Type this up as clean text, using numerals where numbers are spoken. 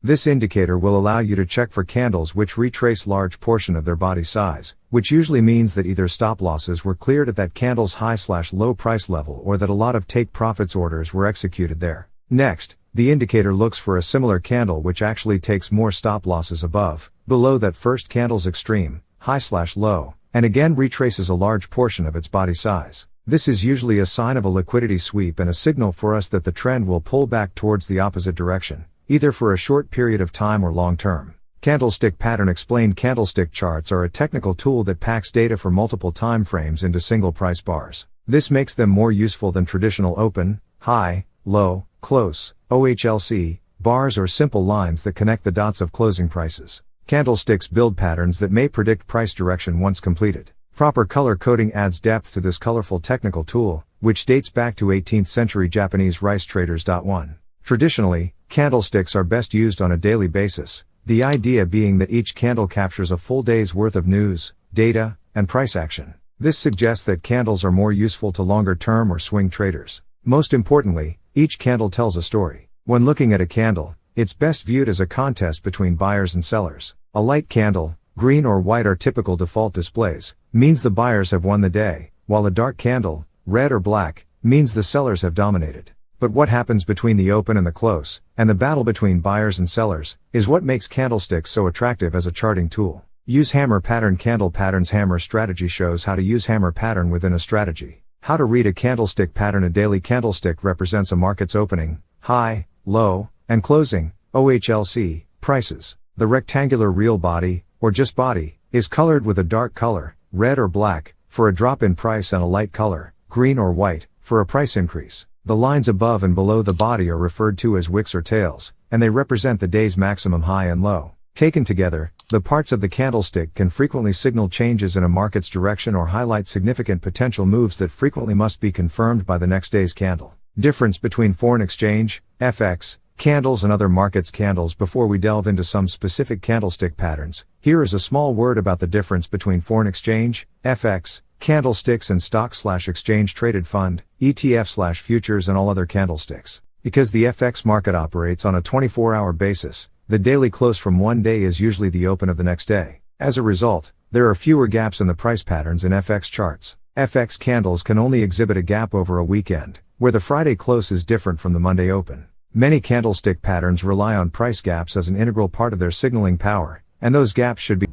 This indicator will allow you to check for candles which retrace large portion of their body size, which usually means that either stop losses were cleared at that candle's high/low price level or that a lot of take profits orders were executed there. Next, the indicator looks for a similar candle which actually takes more stop losses below that first candle's extreme, high/low, and again retraces a large portion of its body size. This is usually a sign of a liquidity sweep and a signal for us that the trend will pull back towards the opposite direction, either for a short period of time or long term. Candlestick pattern explained. Candlestick charts are a technical tool that packs data for multiple time frames into single price bars. This makes them more useful than traditional open, high, low, close, OHLC, bars or simple lines that connect the dots of closing prices. Candlesticks build patterns that may predict price direction once completed. Proper color coding adds depth to this colorful technical tool, which dates back to 18th century Japanese rice traders. 1. Traditionally, candlesticks are best used on a daily basis, the idea being that each candle captures a full day's worth of news, data, and price action. This suggests that candles are more useful to longer-term or swing traders. Most importantly, each candle tells a story. When looking at a candle, it's best viewed as a contest between buyers and sellers. A light candle, green or white are typical default displays, means the buyers have won the day, while a dark candle, red or black, means the sellers have dominated. But what happens between the open and the close, and the battle between buyers and sellers, is what makes candlesticks so attractive as a charting tool. Use hammer pattern. Candle patterns. Hammer strategy shows how to use hammer pattern within a strategy. How to read a candlestick pattern. A daily candlestick represents a market's opening, high, low, and closing, OHLC, prices. The rectangular real body, or just body, is colored with a dark color, red or black, for a drop in price and a light color, green or white, for a price increase. The lines above and below the body are referred to as wicks or tails, and they represent the day's maximum high and low. Taken together, the parts of the candlestick can frequently signal changes in a market's direction or highlight significant potential moves that frequently must be confirmed by the next day's candle. Difference between foreign exchange, FX, candles and other markets. Candles. Before we delve into some specific candlestick patterns, here is a small word about the difference between foreign exchange, FX, candlesticks and stock/exchange traded fund, ETF/futures and all other candlesticks. Because the FX market operates on a 24-hour basis, the daily close from one day is usually the open of the next day. As a result, there are fewer gaps in the price patterns in FX charts. FX candles can only exhibit a gap over a weekend, where the Friday close is different from the Monday open. Many candlestick patterns rely on price gaps as an integral part of their signaling power, and those gaps should be